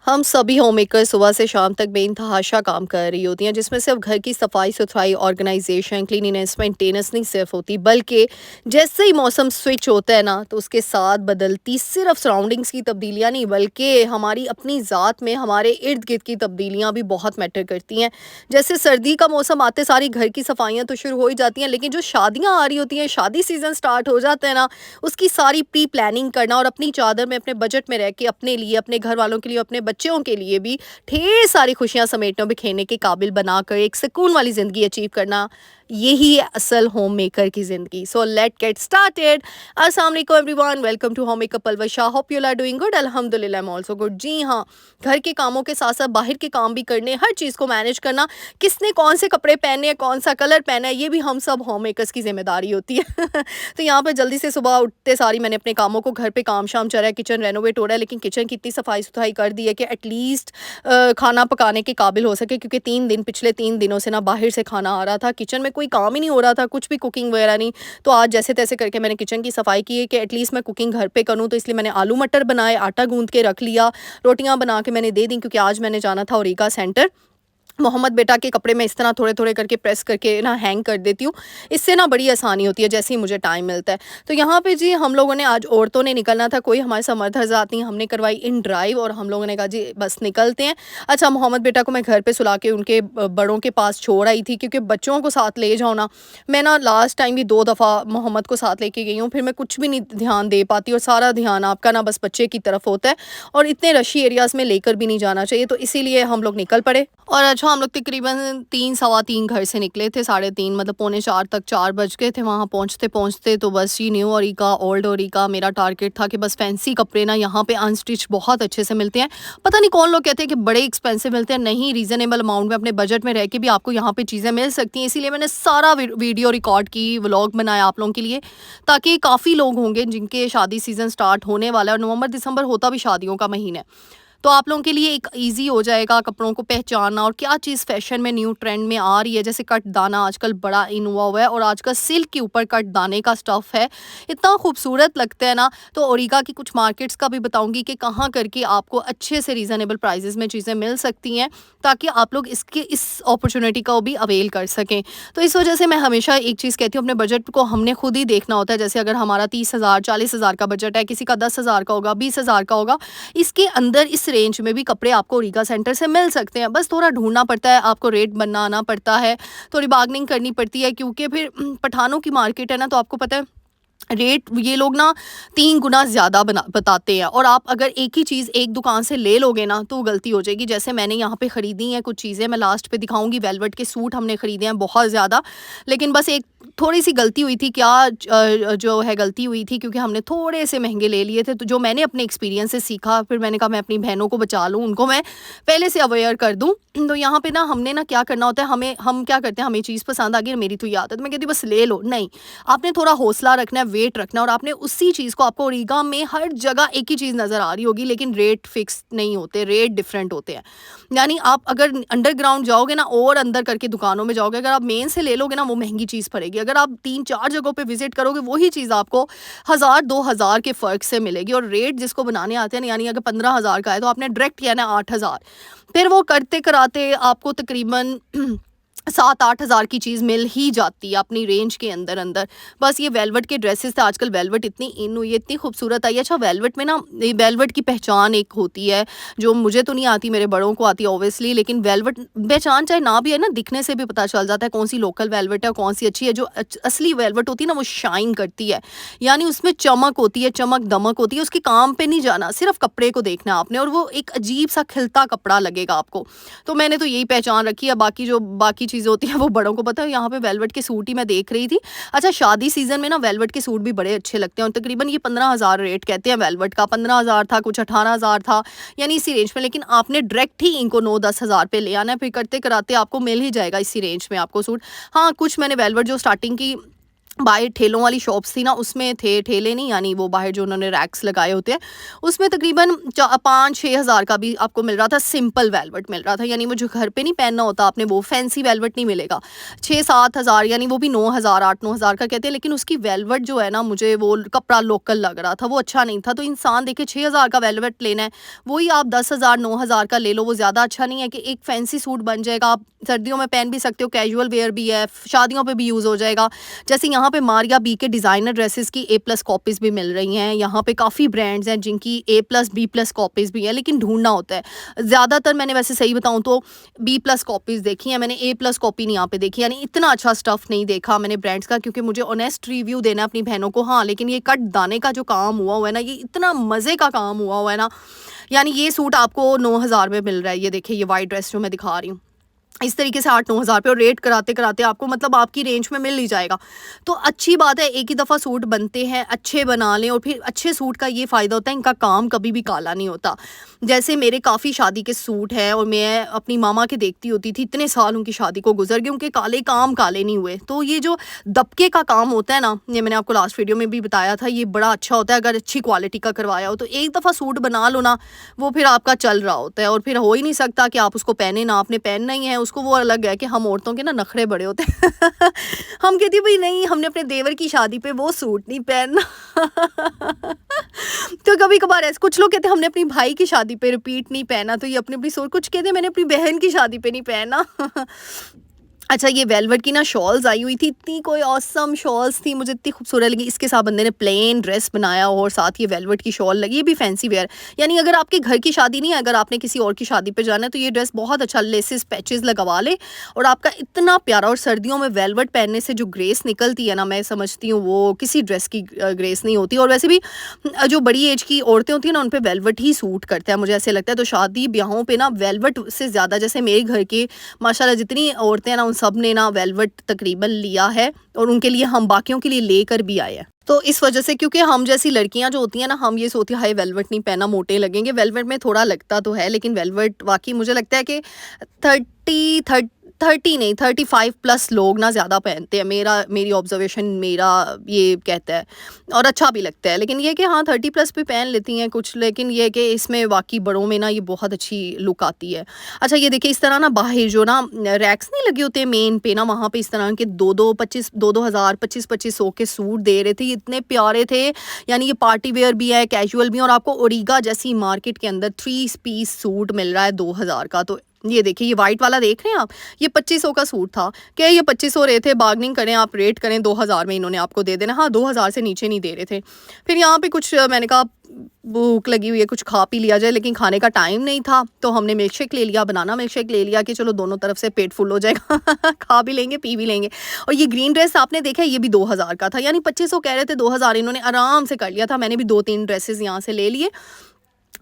हम सभी home maker सुबह से शाम तक बेइंतहाशा काम कर रही होती हैं, जिसमें सिर्फ घर की सफाई सुथराई, ऑर्गेनाइजेशन, क्लीनिनेस, मेंटेनेंस नहीं सिर्फ होती, बल्कि जैसे ही मौसम स्विच होता है ना, तो उसके साथ बदलती सिर्फ सराउंडिंग्स की तब्दीलियां नहीं, बल्कि हमारी अपनी ज़ात में हमारे इर्द गिर्द की तब्दीलियां भी बहुत मैटर करती हैं। जैसे सर्दी का मौसम आते सारी घर की सफाइयां तो शुरू हो ही जाती हैं, लेकिन जो शादियां आ रही होती हैं, शादी सीजन स्टार्ट हो जाता है ना, उसकी सारी प्री प्लानिंग करना और अपनी चादर में अपने बजट में रह के अपने लिए, अपने घर वालों के लिए, अपने बच्चों के लिए भी ढेर सारी खुशियां समेटने और बिखेरने के काबिल बनाकर एक सुकून वाली ज़िंदगी अचीव करना, यही है असल होम मेकर की ज़िंदगी। So let get started. अस्सलाम वालेकुम everyone, welcome to home maker Palwasha. Hope you are doing good. अल्हम्दुलिल्लाह, आई एम आल्सो गुड। जी हाँ, घर के कामों के साथ साथ बाहर के काम भी करने, हर चीज़ को मैनेज करना, किसने कौन से कपड़े पहने हैं, कौन सा कलर पहना है, ये भी हम सब होम मेकर्स की जिम्मेदारी होती है। तो यहाँ पर जल्दी से सुबह उठते सारी मैंने अपने कामों को, घर पे काम शाम चल रहा है, किचन रेनोवेट हो रहा है, लेकिन किचन की इतनी सफाई सुथराई कर दी है कि एटलीस्ट खाना पकाने के काबिल हो सके, क्योंकि पिछले 3 दिनों से ना बाहर से खाना आ रहा था, किचन में कोई काम ही नहीं हो रहा था, कुछ भी कुकिंग वगैरह नहीं। तो आज जैसे तैसे करके मैंने किचन की सफाई की है कि एटलीस्ट मैं कुकिंग घर पे करूँ, तो इसलिए मैंने आलू मटर बनाए, आटा गूंद के रख लिया, रोटियां बना के मैंने दे दी, क्योंकि आज मैंने जाना था औरीका सेंटर। मोहम्मद बेटा के कपड़े मैं इस तरह थोड़े-थोड़े करके प्रेस करके ना हैंग कर देती हूँ। इससे ना बड़ी आसानी होती है जैसे ही मुझे टाइम मिलता है। तो यहाँ पे जी हम लोगों ने, आज औरतों ने निकलना था, कोई हमारे साथ मर्द हज़रात नहीं, हमने करवाई इन ड्राइव और हम लोगों ने कहा जी बस निकलते हैं। अच्छा, मोहम्मद बेटा को मैं घर पे सुला के उनके बड़ों के पास छोड़ आई थी, क्योंकि बच्चों को साथ ले जाओ ना, मैं ना लास्ट टाइम भी 2 दफ़ा मोहम्मद को साथ लेके गई हूँ, फिर मैं कुछ भी नहीं ध्यान दे पाती और सारा ध्यान आपका ना बस बच्चे की तरफ होता है, और इतने रशी एरियाज़ में लेकर भी नहीं जाना चाहिए। तो इसीलिए हम लोग निकल पड़े। और अच्छा, हम लोग तकरीबन 3 सवा 3 घर से निकले थे, 3:30 मतलब पौने 4 तक 4 बज गए थे वहाँ पहुँचते-पहुँचते। तो बस ये न्यू औरीका, ओल्ड औरीका मेरा टारगेट था कि बस फैंसी कपड़े ना यहाँ पे अनस्टिच बहुत अच्छे से मिलते हैं। पता नहीं कौन लोग कहते हैं कि बड़े एक्सपेंसिव मिलते हैं, नहीं, रीज़नेबल अमाउंट में अपने बजट में रह के भी आपको यहाँ पे चीज़ें मिल सकती हैं। इसीलिए मैंने सारा वीडियो रिकॉर्ड की, व्लॉग बनाया आप लोगों के लिए, ताकि काफ़ी लोग होंगे जिनके शादी सीज़न स्टार्ट होने वाला है, और नवंबर-दिसंबर होता भी शादियों का महीना है। तो आप लोगों के लिए एक ईज़ी हो जाएगा कपड़ों को पहचानना, और क्या चीज़ फ़ैशन में न्यू ट्रेंड में आ रही है। जैसे कट दाना आजकल बड़ा इन हुआ है, और आजकल सिल्क के ऊपर कट दाने का स्टफ़ है, इतना खूबसूरत लगता है ना। तो ओरिगा की कुछ मार्केट्स का भी बताऊँगी कि कहाँ करके आपको अच्छे से रीज़नेबल प्राइसेज़ में चीज़ें मिल सकती हैं, ताकि आप लोग इस अपॉर्चुनिटी का भी अवेल कर सकें। तो इस वजह से मैं हमेशा एक चीज़ कहती हूँ, अपने बजट को हमने खुद ही देखना होता है। जैसे अगर हमारा 30,000 40,000 का बजट है, किसी का 10,000 का होगा, 20,000 का होगा, इसके अंदर इस रेंज में भी कपड़े आपको रीगा सेंटर से मिल सकते हैं। बस थोड़ा ढूँढना पड़ता है, आपको रेट बनाना पड़ता है, थोड़ी बार्गेनिंग करनी पड़ती है, क्योंकि फिर पठानों की मार्केट है ना, तो आपको पता है रेट ये लोग ना 3 गुना ज़्यादा बना बताते हैं, और आप अगर एक ही चीज़ एक दुकान से ले लोगे ना, तो गलती हो जाएगी। जैसे मैंने यहाँ पे ख़रीदी हैं कुछ चीज़ें, मैं लास्ट पे दिखाऊँगी। वेलवेट के सूट हमने ख़रीदे हैं बहुत ज़्यादा, लेकिन बस एक थोड़ी-सी गलती हुई थी। क्या जो है गलती हुई थी, क्योंकि हमने थोड़े से महँगे ले लिए थे। तो जो मैंने अपने एक्सपीरियंस से सीखा, फिर मैंने कहा मैं अपनी बहनों को बचा लूँ, उनको मैं पहले से अवेयर कर दूँ। तो यहाँ पे ना हमने ना क्या करना होता है, हम क्या करते हैं, हमें चीज़ पसंद आ गई, मेरी तो ये आदत, मैं कहती हूँ बस ले लो, नहीं, आपने थोड़ा हौसला रखना है, वेट रखना है, और आपने उसी चीज़ को, आपको ओरिगा में हर जगह एक ही चीज़ नज़र आ रही होगी, लेकिन रेट फिक्स नहीं होते, रेट डिफरेंट होते हैं। यानी आप अगर अंडरग्राउंड जाओगे ना, और अंदर करके दुकानों में जाओगे, अगर आप मेन से ले लोगे ना, वो महंगी चीज़ पड़ेगी। अगर आप 3-4 जगहों पे विजिट करोगे, वही चीज़ आपको 1000-2000 के फ़र्क से मिलेगी। और रेट जिसको बनाने आते हैं ना, यानी अगर 15,000 का है, तो आपने डायरेक्ट किया ना 8,000, फिर वो करते कराते आपको तकरीबन 7-8 हज़ार की चीज़ मिल ही जाती है अपनी रेंज के अंदर अंदर। बस ये वेलवेट के ड्रेसेस थे, आजकल वेलवेट इतनी इन हुई है, इतनी खूबसूरत आई है। अच्छा, वेलवेट में ना वेलवेट की पहचान एक होती है, जो मुझे तो नहीं आती, मेरे बड़ों को आती है ऑब्वियसली, लेकिन वेलवेट पहचान चाहे ना भी है ना, दिखने से भी पता चल जाता है कौन सी लोकल वेलवेट है और कौन सी अच्छी है। जो असली वेलवेट होती है ना, वो शाइन करती है, यानी उसमें चमक होती है, चमक दमक होती है। उसके काम पे नहीं जाना, सिर्फ कपड़े को देखना है आपने, और वो एक अजीब सा खिलता कपड़ा लगेगा आपको। तो मैंने तो यही पहचान रखी है, बाकी चीज़ें होती हैं वो बड़ों को पता है। यहाँ पे वेलवेट के सूट ही मैं देख रही थी। अच्छा, शादी सीजन में ना वेलवेट के सूट भी बड़े अच्छे लगते हैं, और तकरीबन ये 15,000 रेट कहते हैं वेलवेट का। 15,000 था, कुछ 18,000 था, यानी इसी रेंज में। लेकिन आपने डायरेक्ट ही इनको 9-10 हज़ार पे ले आना है, फिर करते कराते आपको मिल ही जाएगा इसी रेंज में आपको सूट। हाँ, कुछ मैंने वेलवेट जो स्टार्टिंग की बाहर ठेलों वाली शॉप्स थी ना, उसमें थे, ठेले नहीं यानी वो बाहर जो उन्होंने रैक्स लगाए होते हैं, उसमें तकरीबन 5-6 हज़ार का भी आपको मिल रहा था, सिंपल वेलवेट मिल रहा था, यानी वो जो घर पे नहीं पहनना होता आपने, वो फैंसी वेलवेट नहीं मिलेगा। 6-7 हज़ार, यानी वो भी 9 हज़ार 8-9 हज़ार का कहते हैं, लेकिन उसकी वेलवेट जो है ना, मुझे वो कपड़ा लोकल लग रहा था, वो अच्छा नहीं था। तो इंसान देखे 6 हज़ार का वेलवेट लेना है, वही आप 10 हज़ार 9 हज़ार का ले लो, वो ज़्यादा अच्छा नहीं है कि एक फैंसी सूट बन जाएगा, आप सर्दियों में पहन भी सकते हो, कैजुअल वेयर भी है, शादियों पे भी यूज़ हो जाएगा। जैसे यहाँ पे मारिया बी के डिज़ाइनर ड्रेसेस की A+ कॉपीज़ भी मिल रही हैं। यहाँ पे काफ़ी ब्रांड्स हैं जिनकी A+ B+ कॉपीज़ भी हैं, लेकिन ढूँढना होता है। ज़्यादातर मैंने वैसे सही बताऊँ तो B+ कॉपीज़ देखी हैं मैंने, A+ कॉपी नहीं यहाँ पे देखी, यानी इतना अच्छा स्टफ़ नहीं देखा मैंने ब्रांड्स का, क्योंकि मुझे ऑनेस्ट रिव्यू देना है अपनी बहनों को। हाँ, लेकिन ये कट दाने का जो काम हुआ हुआ है ना, ये इतना मज़े का काम हुआ हुआ है ना, यानी ये सूट आपको 9 हज़ार में मिल रहा है। ये देखिए, ये वाइट ड्रेस जो मैं दिखा रही हूँ, इस तरीके से 8-9 हज़ार पे, और रेट कराते-कराते आपको मतलब आपकी रेंज में मिल ही जाएगा। तो अच्छी बात है, एक ही दफ़ा सूट बनते हैं, अच्छे बना लें, और फिर अच्छे सूट का ये फ़ायदा होता है, इनका काम कभी भी काला नहीं होता। जैसे मेरे काफ़ी शादी के सूट हैं, और मैं अपनी मामा के देखती होती थी, इतने साल उनकी शादी को गुज़र गए, उनके काले काम काले नहीं हुए। तो ये जो दबके का काम होता है ना, ये मैंने आपको लास्ट वीडियो में भी बताया था, ये बड़ा अच्छा होता है अगर अच्छी क्वालिटी का करवाया हो। तो एक दफ़ा सूट बना लो ना, वो फिर आपका चल रहा होता है, और फिर हो ही नहीं सकता कि आप उसको पहने ना, आपने पहनना ही है उसको। वो अलग है कि हम औरतों के ना नखरे बड़े होते हैं। हम कहती भाई नहीं, हमने अपने देवर की शादी पे वो सूट नहीं पहनना। तो कभी कभार ऐसे कुछ लोग कहते हैं हमने अपनी भाई की शादी पे रिपीट नहीं पहना, तो ये अपनी अपनी सोच, कुछ कहते हैं मैंने अपनी बहन की शादी पे नहीं पहना। अच्छा, ये वेलवेट की ना शॉल्स आई हुई थी, इतनी कोई ऑसम शॉल्स थी, मुझे इतनी खूबसूरत लगी। इसके साथ बंदे ने प्लेन ड्रेस बनाया और साथ ये वेलवेट की शॉल लगी, ये भी फैंसी वेयर। यानी अगर आपके घर की शादी नहीं है, अगर आपने किसी और की शादी पे जाना है, तो ये ड्रेस बहुत अच्छा, लेसेस पैचेस लगवा ले, और आपका इतना प्यारा। और सर्दियों में वेलवेट पहनने से जो ग्रेस निकलती है ना, मैं समझती हूँ वो किसी ड्रेस की ग्रेस नहीं होती। और वैसे भी जो बड़ी एज की औरतें होती हैं ना, उन पे वेलवेट ही सूट करता है, मुझे ऐसे लगता है। तो शादी ब्याहों पे ना वेलवेट से ज़्यादा, जैसे मेरे घर के माशाल्लाह जितनी औरतें हैं ना, उन सब ने ना वेलवेट तकरीबन लिया है, और उनके लिए हम बाकियों के लिए लेकर भी आए हैं। तो इस वजह से, क्योंकि हम जैसी लड़कियां जो होती हैं ना, हम ये सोचती हैं हाय वेलवेट नहीं पहना, मोटे लगेंगे। वेलवेट में थोड़ा लगता तो है, लेकिन वेलवेट वाकई मुझे लगता है कि 30 नहीं 35+ लोग ना ज़्यादा पहनते हैं, मेरी ऑब्जर्वेशन मेरा ये कहता है, और अच्छा भी लगता है। लेकिन ये कि हाँ 30+ भी पहन लेती हैं कुछ, लेकिन ये कि इसमें वाकई बड़ों में ना ये बहुत अच्छी लुक आती है। अच्छा, ये देखिए, इस तरह ना बाहर जो ना रैक्स नहीं लगे होते मेन पे ना, वहाँ पे इस तरह के 2-2 हज़ार 25-25 के सूट दे रहे थे, ये इतने प्यारे थे। यानी ये पार्टी वेयर भी है, कैजुअल भी, और आपको ओरिगा जैसी मार्केट के अंदर 3 पीस सूट मिल रहा है 2 हज़ार का। तो ये देखिए, ये वाइट वाला देख रहे हैं आप, ये 2500 का सूट था। क्या ये 2500 रहे थे, बार्गनिंग करें आप, रेट करें, 2000 में इन्होंने आपको दे देना। हाँ, 2000 से नीचे नहीं दे रहे थे। फिर यहाँ पे कुछ मैंने कहा भूख लगी हुई है, कुछ खा पी लिया जाए, लेकिन खाने का टाइम नहीं था, तो हमने मिल्क शेक ले लिया, बनाना मिल्क शेक ले लिया कि चलो दोनों तरफ से पेट फुल हो जाएगा। खा भी लेंगे, पी भी लेंगे। और ये ग्रीन ड्रेस आपने देखा, ये भी 2000 का था, यानी 2500 कह रहे थे, 2000 इन्होंने आराम से कर लिया था। मैंने भी 2-3 ड्रेसेस यहाँ से ले लिए।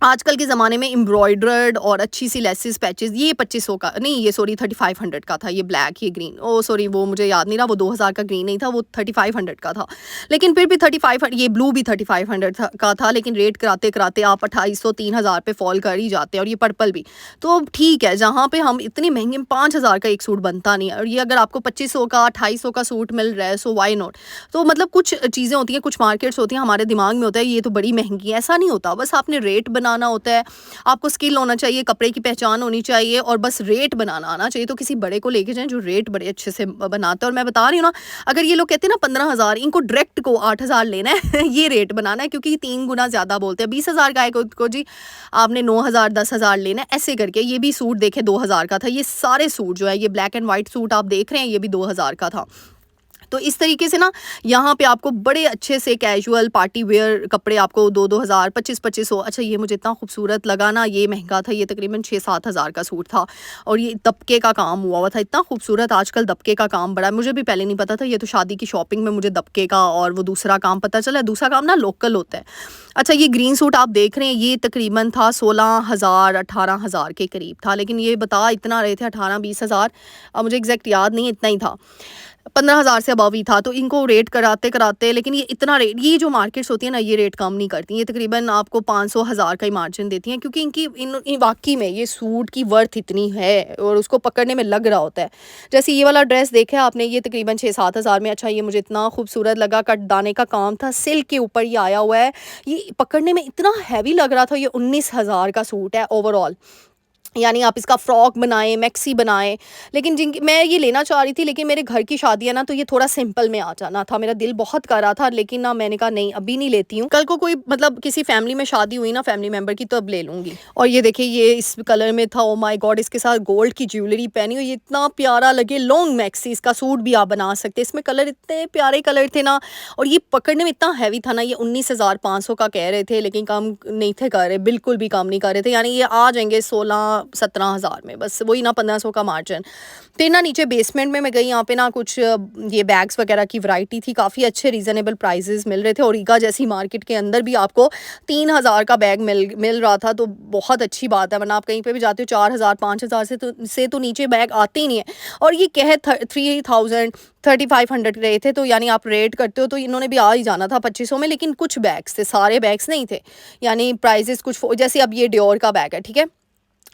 आजकल के ज़माने में एम्ब्रॉयडर्ड और अच्छी सी लेसेस पैचेस, ये 2500 का नहीं, ये सॉरी 3500 का था, ये ब्लैक, ये ग्रीन, ओ सॉरी वो मुझे याद नहीं रहा, वो 2000 का ग्रीन नहीं था, वो 3500 का था। लेकिन फिर भी 3500, ये ब्लू भी 3500 का था, लेकिन रेट कराते कराते आप 2800-3000 पे फॉल कर ही जाते हैं। और ये पर्पल भी, तो ठीक है, जहाँ पे हम इतनी महंगे में 5000 का एक सूट बनता नहीं है, और ये अगर आपको 2500 का 2800 का सूट मिल रहा है, सो वाई नॉट। तो मतलब कुछ चीज़ें होती हैं, कुछ मार्केट्स होती हैं, हमारे दिमाग में होता है ये तो बड़ी महंगी है, ऐसा नहीं होता। बस आपने रेट बनाना होता है, आपको स्किल होना चाहिए, कपड़े की पहचान होनी चाहिए, और बस रेट बनाना आना चाहिए। तो किसी बड़े को लेके जाएं जो रेट बड़े अच्छे से बनाता है। और मैं बता रही हूँ ना, अगर ये लोग कहते हैं ना 15,000, इनको डायरेक्ट को 8,000 लेना है। ये रेट बनाना है, क्योंकि 3 गुना ज़्यादा बोलते हैं। 20,000 का है को जी आपने 9,000 10,000 लेना है, ऐसे करके। ये भी सूट देखे 2,000 का था, ये सारे सूट जो है, ये ब्लैक एंड वाइट सूट आप देख रहे हैं, ये भी 2,000 का था। तो इस तरीके से ना यहाँ पे आपको बड़े अच्छे से कैजुअल पार्टी वेयर कपड़े आपको 2-2 हज़ार 25-2500। अच्छा, ये मुझे इतना खूबसूरत लगा ना, ये महंगा था, ये तकरीबन 6-7 हज़ार का सूट था, और ये दबके का काम हुआ हुआ था, इतना खूबसूरत। आजकल दबके का काम बड़ा है, मुझे भी पहले नहीं पता था, ये तो शादी की शॉपिंग में मुझे दबके का और वो दूसरा काम पता चला। दूसरा काम ना लोकल होता है। अच्छा, ये ग्रीन सूट आप देख रहे हैं, ये तकरीबन था 16,000 18,000 के करीब था, लेकिन ये बता इतना रहे थे 18-20 हज़ार, अब मुझे एग्जैक्ट याद नहीं, इतना ही था। 15,000 से अबव ही था, तो इनको रेट कराते-कराते, लेकिन ये इतना रेट, ये जो मार्केट्स होती है ना, ये रेट कम नहीं करती। ये तकरीबन आपको 500 हज़ार का ही मार्जिन देती हैं, क्योंकि इनकी इन वाक़ई में ये सूट की वर्थ इतनी है और उसको पकड़ने में लग रहा होता है। जैसे ये वाला ड्रेस देखा आपने, ये तकरीबन 6-7 हज़ार में, अच्छा ये मुझे इतना खूबसूरत लगा, कटदाने का काम था, सिल्क के ऊपर ये आया हुआ है। ये पकड़ने में इतना हेवी लग रहा था। ये 19,000 का सूट है ओवरऑल। यानी आप इसका फ्रॉक बनाएँ, मैक्सी बनाएँ, लेकिन जिनकी मैं ये लेना चाह रही थी, लेकिन मेरे घर की शादी है ना, तो ये थोड़ा सिंपल में आ जाना था। मेरा दिल बहुत कर रहा था, लेकिन ना मैंने कहा नहीं, अभी नहीं लेती हूँ। कल को कोई मतलब किसी फैमिली में शादी हुई ना, फैमिली मेंबर की, तब ले लूँगी। और ये देखिए, ये इस कलर में था, ओह माय गॉड! इसके साथ गोल्ड की ज्वेलरी पहनी हुई, ये इतना प्यारा लगे। लॉन्ग मैक्सी, इसका सूट भी आप बना सकते हैं। इसमें कलर इतने प्यारे कलर थे ना, और ये पकड़ने में इतना हैवी था ना। ये 19,500 का कह रहे थे, लेकिन कम नहीं थे कर रहे, बिल्कुल भी कम नहीं कर रहे थे। यानी ये आ जाएँगे 16-17 हज़ार में, बस वही ना 1500 का मार्जिन। फिर ना नीचे बेसमेंट में मैं गई, यहाँ पे ना कुछ ये बैग्स वगैरह की वैरायटी थी, काफ़ी अच्छे रीज़नेबल प्राइसेस मिल रहे थे, और ईगा जैसी मार्केट के अंदर भी आपको 3000 का बैग मिल रहा था, तो बहुत अच्छी बात है। वरना आप कहीं पे भी जाते हो 4000 5000 से तो नीचे बैग आते ही नहीं है। और ये कह 3000 3500 रहे थे, तो यानी आप रेट करते हो तो इन्होंने भी आ ही जाना था 2500 में, लेकिन कुछ बैग्स थे, सारे बैग्स नहीं थे। यानी प्राइसेस कुछ जैसे अब ये डियोर का बैग है, ठीक है,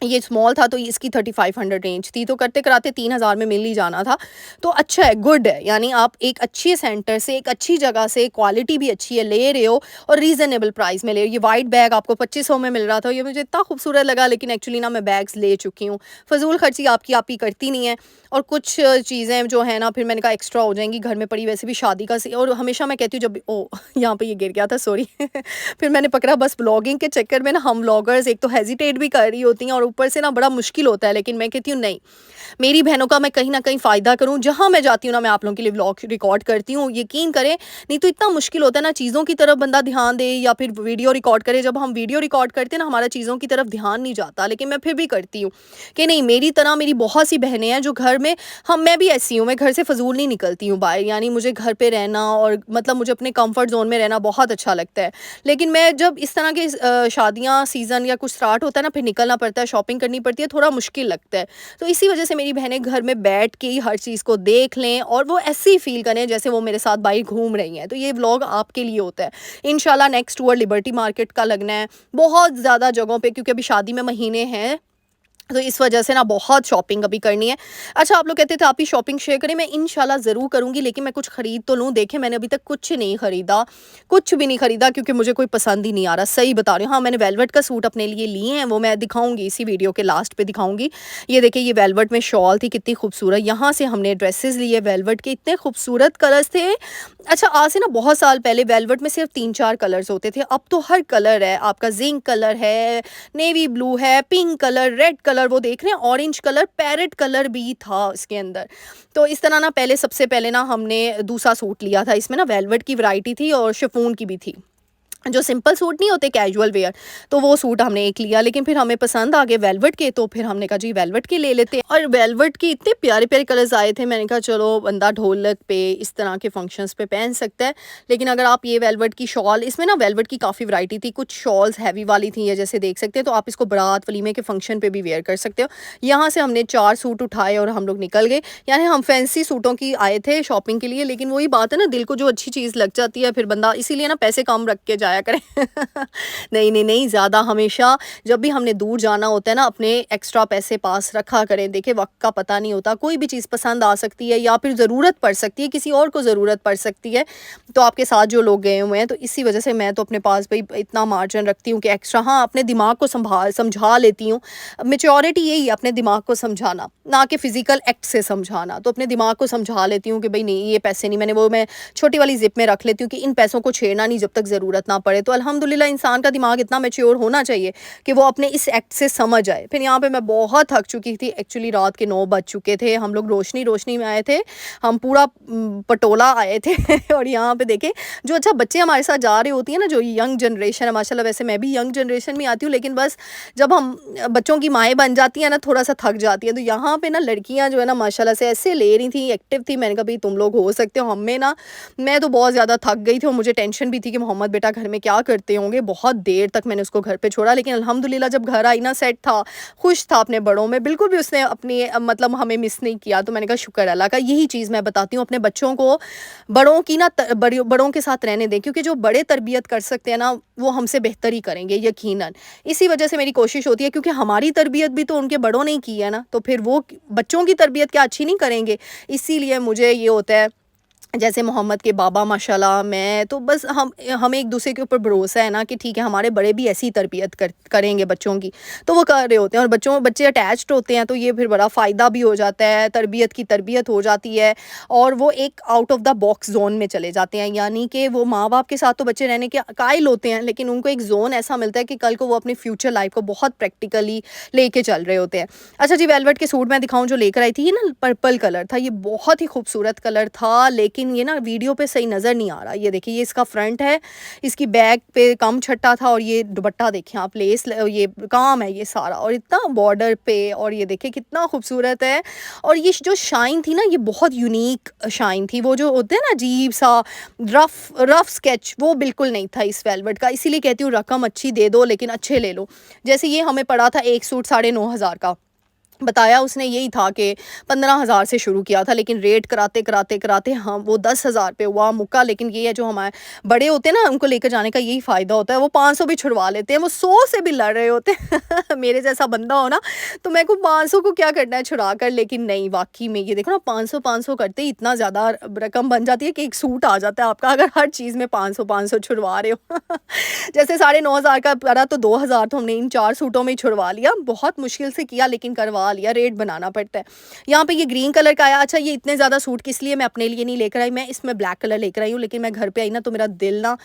ये स्मॉल था, तो इसकी 3500 रेंज थी, तो करते कराते 3000 में मिल ही जाना था। तो अच्छा है, गुड है। यानी आप एक अच्छे सेंटर से, एक अच्छी जगह से, क्वालिटी भी अच्छी है, ले रहे हो और रीज़नेबल प्राइस में ले रहे हो। ये वाइट बैग आपको 2500 में मिल रहा था, ये मुझे इतना खूबसूरत लगा, लेकिन एक्चुअली ना मैं बैग्स ले चुकी हूँ। फजूल खर्ची आपकी आप ही करती नहीं है। और कुछ चीज़ें जो है ना, फिर मैंने कहा एक्स्ट्रा हो जाएंगी, घर में पड़ी वैसे भी शादी का और हमेशा मैं कहती हूँ जब ओ यहाँ पे ये गिर गया था, सॉरी। फिर मैंने पकड़ा, बस ब्लॉगिंग के चक्कर में ना हम ब्लॉगर्स एक तो हेजिटेट भी कर रही होती हैं, और ऊपर से ना बड़ा मुश्किल होता है, लेकिन मैं कहती हूँ नहीं, मेरी बहनों का मैं कहीं न कहीं फ़ायदा करूँ। जहाँ मैं जाती हूँ ना, मैं आप लोगों के लिए व्लॉग रिकॉर्ड करती हूँ। यकीन करें, नहीं तो इतना मुश्किल होता है ना, चीज़ों की तरफ बंदा ध्यान दे या फिर वीडियो रिकॉर्ड करे। जब हम वीडियो रिकॉर्ड करते हैं ना, हमारा चीज़ों की तरफ ध्यान नहीं जाता, लेकिन मैं फिर भी करती हूँ कि नहीं, मेरी तरह मेरी बहुत सी बहनें हैं जो घर में, हम मैं भी ऐसी हूँ, मैं घर से फ़ज़ूल नहीं निकलती हूँ बाहर। यानी मुझे घर पे रहना और मतलब मुझे अपने कम्फ़र्ट ज़ोन में रहना बहुत अच्छा लगता है। लेकिन मैं जब इस तरह के शादियाँ सीज़न या कुछ स्टार्ट होता है ना, फिर निकलना पड़ता है, शॉपिंग करनी पड़ती है, थोड़ा मुश्किल लगता है। तो इसी वजह से मेरी बहनें घर में बैठ के ही हर चीज़ को देख लें और वो ऐसे ही फ़ील करें जैसे वो मेरे साथ बाहर घूम रही हैं। तो ये व्लॉग आपके लिए होता है। इंशाल्लाह नेक्स्ट टूर लिबर्टी मार्केट का लगना है, बहुत ज़्यादा जगहों पे, क्योंकि अभी शादी में महीने हैं, तो इस वजह से ना बहुत शॉपिंग अभी करनी है। अच्छा, आप लोग कहते थे आप ही शॉपिंग शेयर करें, मैं इंशाल्लाह ज़रूर करूँगी, लेकिन मैं कुछ खरीद तो लूँ। देखिए, मैंने अभी तक कुछ नहीं खरीदा, कुछ भी नहीं खरीदा, क्योंकि मुझे कोई पसंद ही नहीं आ रहा, सही बता रही हूँ। हाँ, मैंने वेलवेट का सूट अपने लिए लिए हैं, वो मैं दिखाऊँगी, इसी वीडियो के लास्ट पे दिखाऊँगी। ये देखिए, ये वेलवेट में शॉल थी, कितनी खूबसूरत। यहाँ से हमने ड्रेसेस लिए वेलवेट के, इतने खूबसूरत कलर्स थे। अच्छा, आज से ना बहुत साल पहले वेलवेट में सिर्फ 3-4 कलर्स होते थे, अब तो हर कलर है। आपका जिंक कलर है, नेवी ब्लू है, पिंक कलर, रेड कलर, वो देख रहे हैं, ऑरेंज कलर, पैरेट कलर भी था इसके अंदर। तो इस तरह ना, पहले सबसे पहले ना हमने दूसरा सूट लिया था, इसमें ना वेलवेट की वैरायटी थी और शिफॉन की भी थी, जो सिंपल सूट नहीं होते कैजुअल वेयर, तो वो सूट हमने एक लिया, लेकिन फिर हमें पसंद आ गए वेलवेट के, तो फिर हमने कहा जी वेलवेट के ले लेते हैं। और वेलवेट के इतने प्यारे प्यारे कलर्स आए थे, मैंने कहा चलो बंदा ढोलक पे, इस तरह के फंक्शंस पे पहन सकता है। लेकिन अगर आप ये वेलवेट की शॉल, इसमें ना वेलवेट की काफ़ी वैरायटी थी, कुछ शॉल्स हैवी वाली थी, ये जैसे देख सकते हैं, तो आप इसको बारात वलीमे के फंक्शन पे भी वेयर कर सकते हो। यहाँ से हमने 4 सूट उठाए और हम लोग निकल गए। यानी हम फैंसी सूटों की आए थे शॉपिंग के लिए, लेकिन वही बात है ना, दिल को जो अच्छी चीज़ लग जाती है, फिर बंदा, इसीलिए ना पैसे कम रख के जाया करें। नहीं, नहीं, नहीं, ज़्यादा हमेशा जब भी हमने दूर जाना होता है ना, अपने एक्स्ट्रा पैसे पास रखा करें। देखिए, वक़्त का पता नहीं होता, कोई भी चीज़ पसंद आ सकती है या फिर ज़रूरत पड़ सकती है, किसी और को ज़रूरत पड़ सकती है। तो आपके साथ जो लोग गए हुए हैं, तो इसी वजह से मैं तो अपने पास भई इतना मार्जिन रखती हूँ कि एक्स्ट्रा, हाँ, अपने दिमाग को समझा लेती हूँ। मैच्योरिटी यही है, अपने दिमाग को समझाना, ना कि फ़िज़िकल एक्ट से समझाना। तो अपने दिमाग को समझा लेती हूँ कि भई नहीं, ये पैसे नहीं, मैं छोटी वाली ज़िप में रख लेती हूँ कि इन पैसों को छेड़ना नहीं जब तक ज़रूरत ना पड़े। तो अल्हम्दुलिल्लाह, इंसान का दिमाग इतना मैच्योर होना चाहिए कि वो अपने इस एक्ट से समझ आए। फिर यहाँ पे मैं बहुत थक चुकी थी, एक्चुअली रात के 9 बज चुके थे, हम लोग रोशनी में आए थे, हम पूरा पटोला आए थे। और यहाँ पे देखें, जो अच्छा बच्चे हमारे साथ जा रही होती है ना, जो यंग जनरेशन है, माशाल्लाह, वैसे मैं भी यंग जनरेशन में आती हूँ, लेकिन बस जब हम बच्चों की माएँ बन जाती हैं ना, थोड़ा सा थक जाती हैं। तो यहाँ पे ना लड़कियाँ जो है ना, माशाल्लाह से ऐसे ले रही थी, एक्टिव थी। मैंने कहा भाई तुम लोग हो सकते हो, हम में ना, मैं तो बहुत ज़्यादा थक गई थी और मुझे टेंशन भी थी कि मोहम्मद बेटा घर में क्या करते होंगे। बहुत देर तक मैंने उसको घर पे छोड़ा, लेकिन अल्हम्दुलिल्लाह जब घर आई ना सेट था, खुश था अपने बड़ों में, बिल्कुल भी उसने अपनी मतलब हमें मिस नहीं किया। तो मैंने कहा शुक्र अल्लाह का। यही चीज़ मैं बताती हूँ अपने बच्चों को, बड़ों की ना बड़ों के साथ रहने दें, क्योंकि जो बड़े तरबियत कर सकते हैं ना वो हमसे बेहतर ही करेंगे यकीनन। इसी वजह से मेरी कोशिश होती है, क्योंकि हमारी तरबियत भी तो उनके बड़ों ने ही की है ना, तो फिर वो बच्चों की तरबियत क्या अच्छी नहीं करेंगे। इसीलिए मुझे ये होता है, जैसे मोहम्मद के बाबा माशाल्लाह, मैं तो बस हमें एक दूसरे के ऊपर भरोसा है ना कि ठीक है हमारे बड़े भी ऐसी तरबियत करेंगे बच्चों की, तो वो कर रहे होते हैं। और बच्चे अटैच्ड होते हैं, तो ये फिर बड़ा फ़ायदा भी हो जाता है, तरबियत की तरबियत हो जाती है, और वो एक out of the box zone में चले जाते हैं। यानी कि वो माँ बाप के साथ तो बच्चे रहने के कायल होते हैं, लेकिन उनको एक जोन ऐसा मिलता है कि कल को वो अपनी फ्यूचर लाइफ को बहुत प्रैक्टिकली लेके चल रहे होते हैं। अच्छा जी, वेलवेट के सूट मैं दिखाऊँ जो लेकर आई थी, ये ना पर्पल कलर था, ये बहुत ही खूबसूरत कलर था, लेकिन ये ना वीडियो पे सही नज़र नहीं आ रहा। ये देखिए, ये इसका फ्रंट है, इसकी बैक पे कम छट्टा था, और ये दुपट्टा देखिए आप, लेस ये काम है ये सारा, और इतना बॉर्डर पे, और ये देखिए कितना खूबसूरत है। और ये जो शाइन थी ना, ये बहुत यूनिक शाइन थी। वो जो होते हैं ना अजीब सा रफ स्केच, वो बिल्कुल नहीं था इस वेलवेट का। इसीलिए कहती हूँ रकम अच्छी दे दो लेकिन अच्छे ले लो। जैसे ये हमें पड़ा था एक सूट 9,500 का, बताया उसने यही था कि 15,000 से शुरू किया था, लेकिन रेट कराते हम वो 10,000 पे हुआ मुक्का। लेकिन ये है, जो हमारे बड़े होते हैं ना, उनको लेकर जाने का यही फ़ायदा होता है, वो 500 भी छुड़वा लेते हैं, वो 100 से भी लड़ रहे होते हैं मेरे जैसा बंदा हो ना, तो मैं को 500 को क्या करना है छुड़ा कर। लेकिन नहीं, वाकई में ये देखो ना, 500 करते ही इतना ज़्यादा रकम बन जाती है कि एक सूट आ जाता है आपका, अगर हर चीज़ में 500 छुड़वा रहे हो जैसे 9,500 का पड़ा, तो 2,000 तो हमने इन 4 सूटों में ही छुड़वा लिया। बहुत मुश्किल से किया, लेकिन करवा लिया, रेट बनाना पड़ता है। यहाँ पे ये ग्रीन कलर का आया। अच्छा, ये इतने ज़्यादा सूट किस लिए मैं अपने लिए नहीं लेकर आई, मैं इसमें ब्लैक कलर लेकर आई हूँ, लेकिन मैं घर पे आई ना तो मेरा दिल ना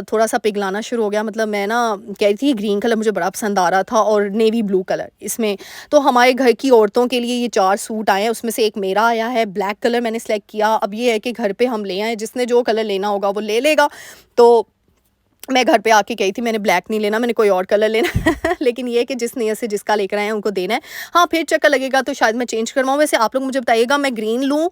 थोड़ा-सा पिघलाना शुरू हो गया। मतलब मैं ना कह रही थी, ग्रीन कलर मुझे बड़ा पसंद आ रहा था, और नेवी ब्लू कलर इसमें। तो हमारे घर की औरतों के लिए ये 4 सूट आए हैं, उसमें से एक मेरा आया है, ब्लैक कलर मैंने सेलेक्ट किया। अब ये है कि घर पे हम ले आए, जिसने जो कलर लेना होगा वो ले लेगा। तो मैं घर पे आके कही थी मैंने ब्लैक नहीं लेना, मैंने कोई और कलर लेना लेकिन ये है कि जिस नियत से जिसका लेकर आए हैं उनको देना है। हाँ, फिर चक्कर लगेगा तो शायद मैं चेंज करवाऊँ। वैसे आप लोग मुझे बताइएगा, मैं ग्रीन लूँ,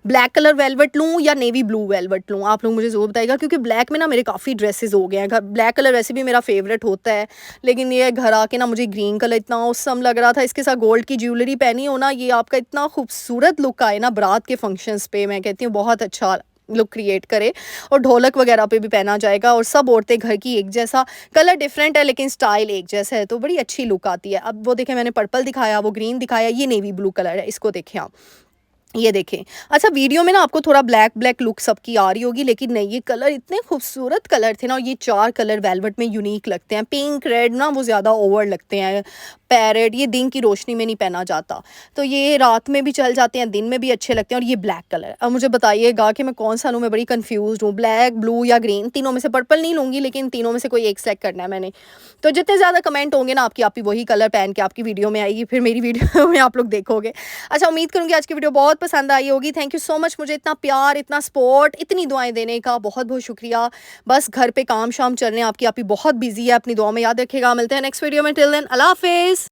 ब्लैक कलर वेलवेट लूँ, या नेवी ब्लू वेलवेट लूँ? आप लोग मुझे ज़रूर बताइएगा, क्योंकि ब्लैक में ना मेरे काफ़ी ड्रेसेस हो गए हैं। ब्लैक कलर वैसे भी मेरा फेवरेट होता है, लेकिन ये घर आके ना मुझे ग्रीन कलर इतना औसम लग रहा था। इसके साथ गोल्ड की ज्वेलरी पहनी हो ना, ये आपका इतना खूबसूरत लुक आए ना बारात के फंक्शंस पे, मैं कहती हूँ बहुत अच्छा लुक क्रिएट करे। और ढोलक वगैरह पे भी पहना जाएगा, और सब औरतें घर की एक जैसा, कलर डिफरेंट है लेकिन स्टाइल एक जैसा है, तो बड़ी अच्छी लुक आती है। अब वो देखें, मैंने पर्पल दिखाया, वो ग्रीन दिखाया, ये नेवी ब्लू कलर है, इसको देखें आप, ये देखें। अच्छा, वीडियो में ना आपको थोड़ा ब्लैक लुक सबकी आ रही होगी, लेकिन नहीं, ये कलर इतने खूबसूरत कलर थे ना, और ये 4 कलर वेलवेट में यूनिक लगते हैं। पिंक रेड ना वो ज़्यादा ओवर लगते हैं, पैरेट ये दिन की रोशनी में नहीं पहना जाता, तो ये रात में भी चल जाते हैं, दिन में भी अच्छे लगते हैं। और ये ब्लैक कलर, अब मुझे बताइएगा कि मैं कौन सा लूँ, मैं बड़ी कंफ्यूज हूँ, ब्लैक, ब्लू या ग्रीन, तीनों में से। पर्पल नहीं लूँगी, लेकिन तीनों में से कोई एक सेलेक्ट करना है मैंने। तो जितने ज़्यादा कमेंट होंगे ना आपकी, आप ही वही कलर पहन के आपकी वीडियो में आएगी, फिर मेरी वीडियो में आप लोग देखोगे। अच्छा, उम्मीद करूँगी आज की वीडियो बहुत पसंद आई होगी। थैंक यू सो मच, मुझे इतना प्यार, इतना सपोर्ट, इतनी दुआएं देने का बहुत बहुत शुक्रिया। बस घर पे काम शाम चल रहे हैं, आपकी बहुत बिजी है, अपनी दुआ में याद रखेगा। मिलते हैं नेक्स्ट वीडियो में, टिल देन अल्लाह हाफिज़।